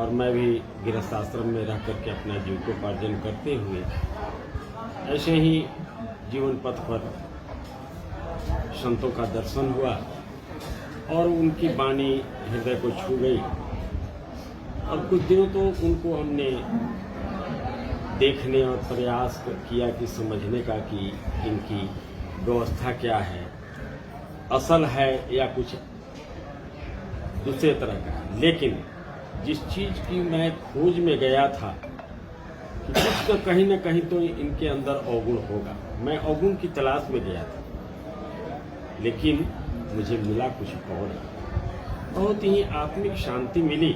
और मैं भी गृहस्थ आश्रम में रह करके अपना जीविकोपार्जन करते हुए ऐसे ही जीवन पथ पर संतों का दर्शन हुआ और उनकी वाणी हृदय को छू गई। और कुछ दिनों तो उनको हमने देखने और प्रयास किया कि समझने का कि इनकी व्यवस्था क्या है, असल है या कुछ दूसरे तरह का है। लेकिन जिस चीज़ की मैं खोज में गया था कि कुछ तो कहीं न कहीं तो इनके अंदर अवगुण होगा, मैं अवगुण की तलाश में गया था, लेकिन मुझे मिला कुछ और। बहुत ही आत्मिक शांति मिली।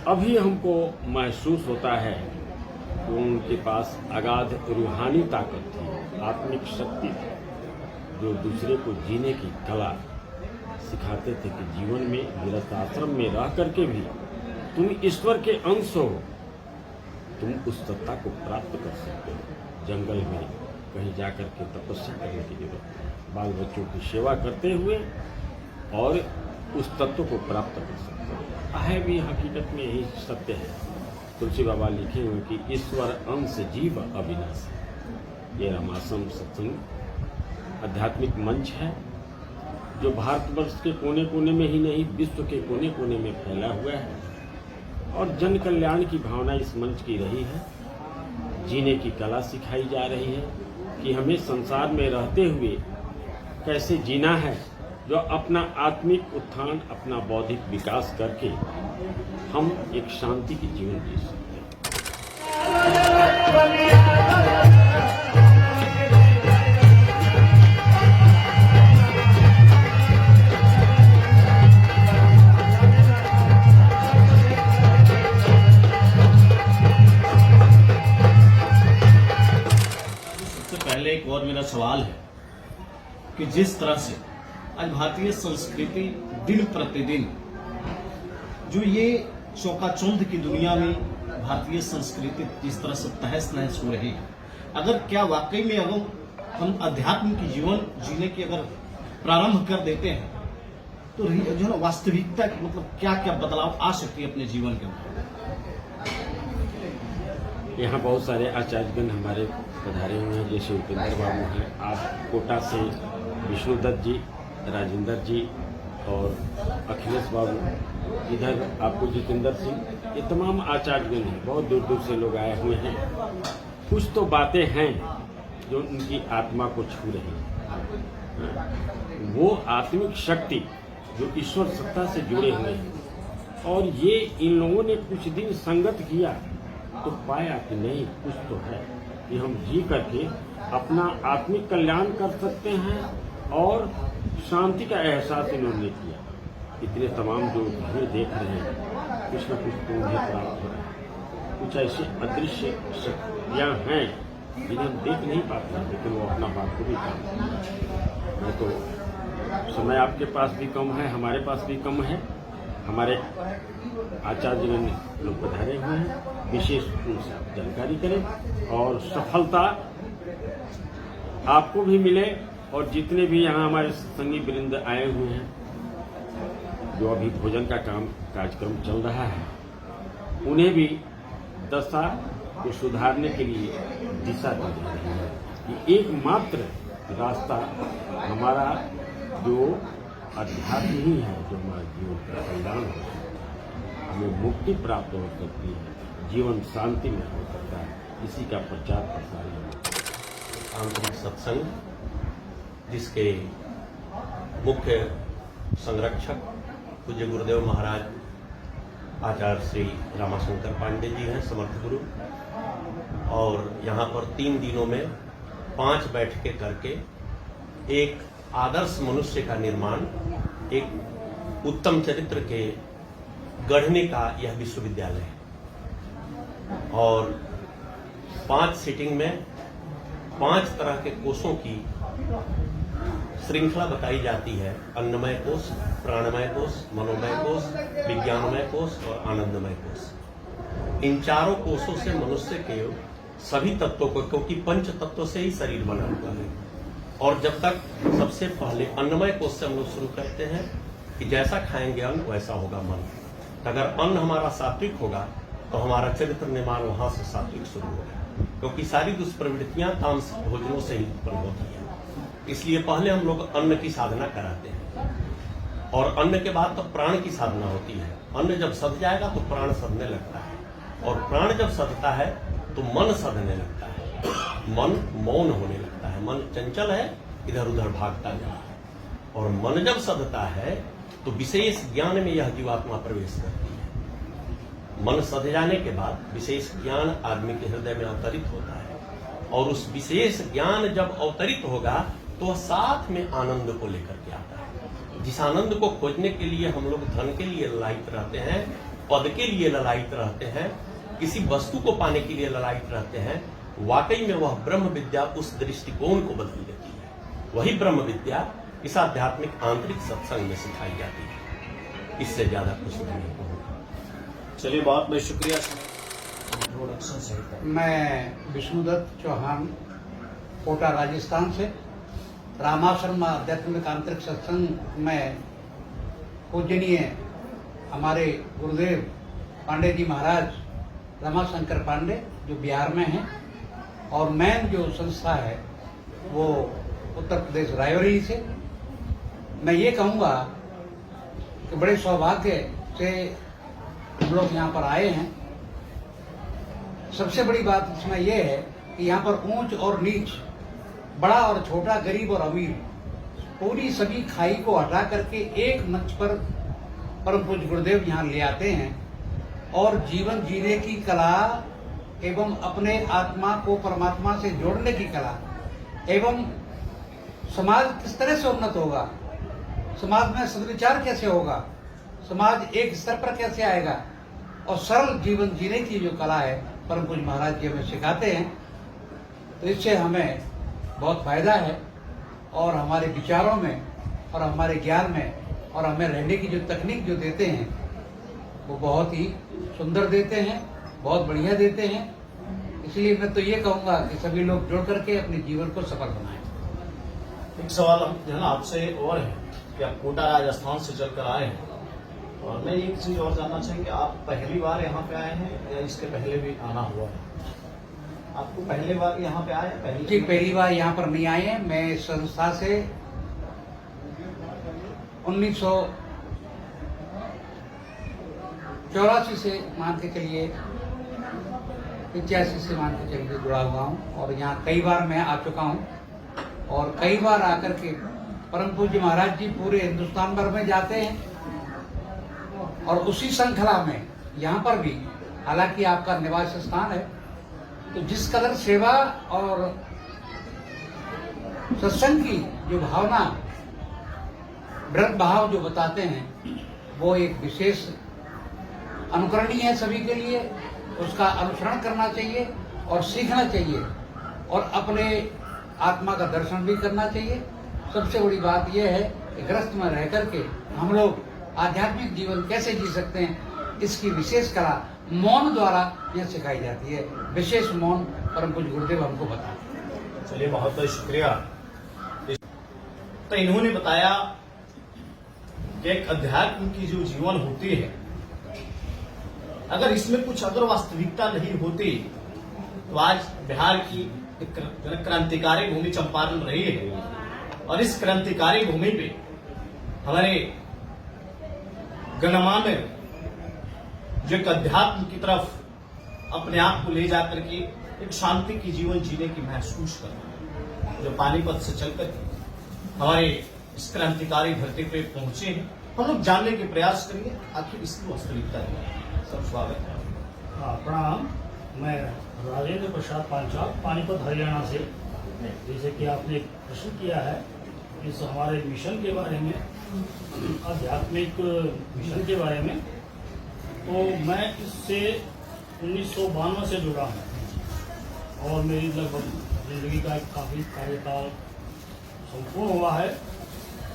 अभी हमको महसूस होता है कि उनके पास अगाध रूहानी ताकत थी, आत्मिक शक्ति थी, जो दूसरे को जीने की कला सिखाते थे कि जीवन में गृहस्थ आश्रम में रह करके भी तुम ईश्वर के अंश हो, तुम उस सत्ता को प्राप्त कर सकते हो। जंगल में कहीं जाकर के तपस्या करने की जरूरत है, बाल बच्चों की सेवा करते हुए और उस तत्व को प्राप्त कर सकते हो। है भी हकीकत में यही सत्य है। तुलसी बाबा लिखे हुए कि ईश्वर अंश जीव अविनाशी। ये रामाश्रम सत्संग आध्यात्मिक मंच है जो भारतवर्ष के कोने कोने में ही नहीं, विश्व के कोने कोने में फैला हुआ है और जन कल्याण की भावना इस मंच की रही है। जीने की कला सिखाई जा रही है कि हमें संसार में रहते हुए कैसे जीना है, जो अपना आत्मिक उत्थान, अपना बौद्धिक विकास करके हम एक शांति की जीवन जी सकते हैं। सबसे पहले एक और मेरा सवाल है कि जिस तरह से आज भारतीय संस्कृति दिन प्रतिदिन जो ये चौकाचौंध की दुनिया में भारतीय संस्कृति जिस तरह से तहस नहस हो रही है, अगर क्या वाकई में अगर हम अध्यात्म की जीवन जीने की अगर प्रारंभ कर देते हैं तो जो है वास्तविकता की मतलब क्या क्या बदलाव आ सकती है अपने जीवन के अंदर। यहाँ बहुत सारे आचार्यगण हमारे पधारे हुए हैं, जैसे उपेंद्र बाबू हैं, आप कोटा से विष्णुदत्त जी, राजेंद्र जी और अखिलेश बाबू, इधर आपको जितेंद्र सिंह, ये तमाम आचार्यगण हैं। बहुत दूर दूर से लोग आए हुए हैं। कुछ तो बातें हैं जो उनकी आत्मा को छू रही है। वो आत्मिक शक्ति जो ईश्वर सत्ता से जुड़े हुए हैं, और ये इन लोगों ने कुछ दिन संगत किया तो पाया कि नहीं, कुछ तो है कि हम जी करके अपना आत्मिक कल्याण कर सकते हैं और शांति का एहसास इन्होंने किया। इतने तमाम जो भीड़ देख रहे हैं, कुछ न कुछ तो उन्हें प्राप्त हो रहा है। कुछ ऐसे अदृश्य शक्तियाँ हैं जिन्हें हम देख नहीं पाते, लेकिन वो अपना बाखूबी काम करते हैं। मैं तो समय आपके पास भी कम है, हमारे पास भी कम है। हमारे आचार्य लोग पधारे हुए हैं, विशेष उनसे आप जानकारी करें और सफलता आपको भी मिले। और जितने भी यहाँ हमारे संगी वृंद आए हुए हैं, जो अभी भोजन का कार्यक्रम चल रहा है, उन्हें भी दशा को सुधारने के लिए दिशा दी जा रही है कि एकमात्र रास्ता हमारा जो अध्यात्म ही है, जो हमारा जीवन का कल्याण हो सकता है, हमें मुक्ति प्राप्त हो सकती है, जीवन शांति में हो सकता है। इसी का प्रचार प्रसार है। आंतरिक सत्संग जिसके मुख्य संरक्षक पूज्य गुरुदेव महाराज आचार्य श्री रामाशंकर पांडे जी हैं, समर्थ गुरु, और यहाँ पर 3 दिनों में 5 बैठकें करके एक आदर्श मनुष्य का निर्माण, एक उत्तम चरित्र के गढ़ने का यह विश्वविद्यालय है। और 5 सीटिंग में 5 तरह के कोषों की श्रृंखला बताई जाती है। अन्नमय कोष, प्राणमय कोष, मनोमय कोष, विज्ञानमय कोष और आनंदमय कोष। इन चारों कोषों से मनुष्य के सभी तत्वों को, क्योंकि पंच तत्व से ही शरीर बना हुआ है, और जब तक सबसे पहले अन्नमय कोष से हम लोग शुरू करते हैं कि जैसा खाएंगे अन्न वैसा होगा मन। तो अगर अन्न हमारा सात्विक होगा तो हमारा चरित्र निर्माण वहां से सात्विक शुरू होगा, क्योंकि सारी दुष्प्रवृत्तियां तामसिक भोजनों से ही उत्पन्न होती है। इसलिए पहले हम लोग अन्न की साधना कराते हैं, और अन्न के बाद तो प्राण की साधना होती है। अन्न जब सध जाएगा तो प्राण सधने लगता है, और प्राण जब सधता है तो मन सधने लगता है, मन मौन होने लगता है। मन चंचल है, इधर उधर भागता जा रहा है, और मन जब सधता है तो विशेष ज्ञान में यह जीवात्मा प्रवेश करती है। मन सध जाने के बाद विशेष ज्ञान आदमी के हृदय में अवतरित होता है, और उस विशेष ज्ञान जब अवतरित होगा तो वह साथ में आनंद को लेकर के आता है। जिस आनंद को खोजने के लिए हम लोग धन के लिए ललायित रहते हैं, पद के लिए ललायित रहते हैं, किसी वस्तु को पाने के लिए ललायित रहते हैं, वाकई में वह ब्रह्म विद्या उस दृष्टिकोण को बदल देती है। वही ब्रह्म विद्या इस आध्यात्मिक आंतरिक सत्संग में सिखाई जाती है। इससे ज्यादा कुछ नहीं कहूँगा। चलिए, बहुत बहुत शुक्रिया। मैं विष्णुदत्त चौहान, कोटा राजस्थान से रामाश्रम आध्यात्मिक आंतरिक सत्संग में पूजनीय हमारे गुरुदेव पांडे जी महाराज रमाशंकर पांडे जो बिहार में हैं, और मेन जो संस्था है वो उत्तर प्रदेश रायबरेली से। मैं ये कहूँगा कि बड़े सौभाग्य से हम लोग यहाँ पर आए हैं। सबसे बड़ी बात इसमें यह है कि यहाँ पर ऊंच और नीच, बड़ा और छोटा, गरीब और अमीर, पूरी सभी खाई को हटा करके एक मंच पर परम पूज्य गुरुदेव यहाँ ले आते हैं, और जीवन जीने की कला एवं अपने आत्मा को परमात्मा से जोड़ने की कला, एवं समाज किस तरह से उन्नत होगा, समाज में सद्विचार कैसे होगा, समाज एक स्तर पर कैसे आएगा, और सरल जीवन जीने की जो कला है परम पूज्य महाराज जी हमें सिखाते हैं। तो इससे हमें बहुत फायदा है, और हमारे विचारों में और हमारे ज्ञान में और हमें रहने की जो तकनीक जो देते हैं वो बहुत ही सुंदर देते हैं, बहुत बढ़िया देते हैं। इसलिए मैं तो ये कहूँगा कि सभी लोग जुड़ करके अपने जीवन को सफल बनाएं। एक सवाल हम जो है ना आपसे और है कि आप कोटा राजस्थान से चलकर आए हैं, और मैं एक चीज और जानना चाहिए कि आप पहली बार यहाँ पे आए हैं या इसके पहले भी आना हुआ है? आपको पहली बार यहाँ पे आए हैं? जी, पहली बार यहाँ पर नहीं आए हैं। मैं इस संस्था से 1984 से मान के चलिए 85 से मान के चलिए जुड़ा हुआ हूँ, और यहाँ कई बार मैं आ चुका हूँ, और कई बार आकर के परम पूज्य महाराज जी पूरे हिंदुस्तान भर में जाते हैं, और उसी श्रृंखला में यहाँ पर भी, हालांकि आपका निवास स्थान है, तो जिस कदर सेवा और सत्संग की जो भावना, व्रत भाव जो बताते हैं, वो एक विशेष अनुकरणीय है सभी के लिए। उसका अनुसरण करना चाहिए और सीखना चाहिए, और अपने आत्मा का दर्शन भी करना चाहिए। सबसे बड़ी बात यह है कि ग्रस्त में रह करके हम लोग आध्यात्मिक जीवन कैसे जी सकते हैं, इसकी विशेष कला मौन द्वारा यह सिखाई जाती है। विशेष मौन परम पूज्य गुरुदेव हमको बताते हैं। चलिए, बहुत बहुत शुक्रिया। तो इन्होंने बताया कि एक अध्यात्म की जो जीवन होती है, अगर इसमें कुछ अगर वास्तविकता नहीं होती तो आज बिहार की क्रांतिकारी भूमि चंपारण रही है, और इस क्रांतिकारी भूमि पे हमारे गणमान्य जो एक अध्यात्म की तरफ अपने आप को ले जाकर के एक शांति की जीवन जीने की महसूस करना, जो पानीपत से चलकर हमारे इस क्रांतिकारी धरती पे पहुंचे हैं, हम लोग जानने के प्रयास करेंगे आखिर इसकी वास्तविकता है। सब स्वागत है। प्रणाम। मैं राजेंद्र प्रसाद पांचाल, पानीपत हरियाणा से। जैसे कि आपने एक प्रश्न किया है इस हमारे मिशन के बारे में, आध्यात्मिक मिशन के बारे में, तो मैं इससे 1992 से जुड़ा हूँ, और मेरी लगभग जिंदगी का एक काफ़ी कार्यकाल संपूर्ण हुआ है।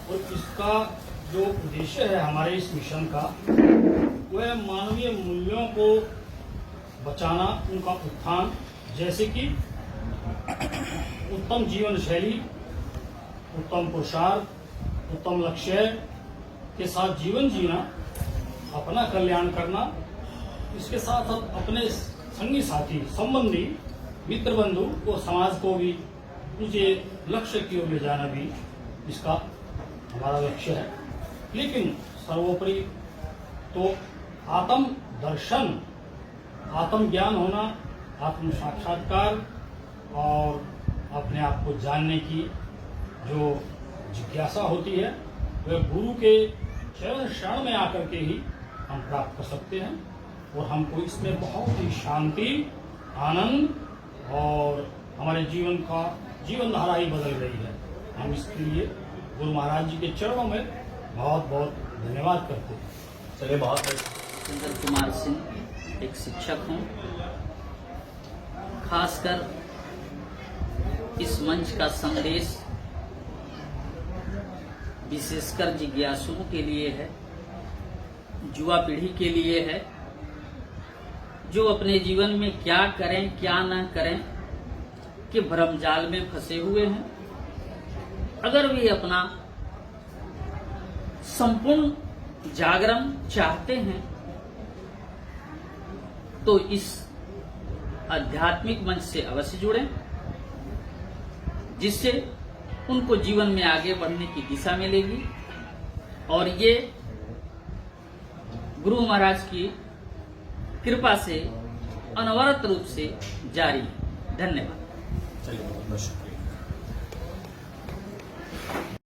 और इसका जो उद्देश्य है हमारे इस मिशन का, वह मानवीय मूल्यों को बचाना, उनका उत्थान, जैसे कि उत्तम जीवन शैली, उत्तम पुरुषार्थ, उत्तम लक्ष्य, के साथ जीवन जीना, अपना कल्याण करना, इसके साथ हम अपने संगी साथी, संबंधी, मित्र बंधु और समाज को भी ऊंचे लक्ष्य की ओर ले जाना भी इसका हमारा लक्ष्य है। लेकिन सर्वोपरि तो आत्म दर्शन, आत्म ज्ञान होना, आत्म साक्षात्कार और अपने आप को जानने की जो जिज्ञासा होती है वह गुरु के चरण शरण में आकर के ही हम प्राप्त कर सकते हैं। और हमको इसमें बहुत ही शांति, आनंद और हमारे जीवन धारा ही बदल रही है। हम इसके लिए गुरु महाराज जी के चरणों में बहुत बहुत धन्यवाद करते हैं। चलिए, बहुत चंद्र कुमार सिंह एक शिक्षक हूँ। खासकर इस मंच का संदेश विशेषकर जिज्ञासुओं के लिए है, युवा पीढ़ी के लिए है, जो अपने जीवन में क्या करें क्या ना करें के भ्रमजाल में फंसे हुए हैं। अगर वे अपना संपूर्ण जागरण चाहते हैं तो इस आध्यात्मिक मंच से अवश्य जुड़ें, जिससे उनको जीवन में आगे बढ़ने की दिशा मिलेगी। और ये गुरु महाराज की कृपा से अनवरत रूप से जारी है। धन्यवाद। चलिए, बहुत बहुत शुक्रिया।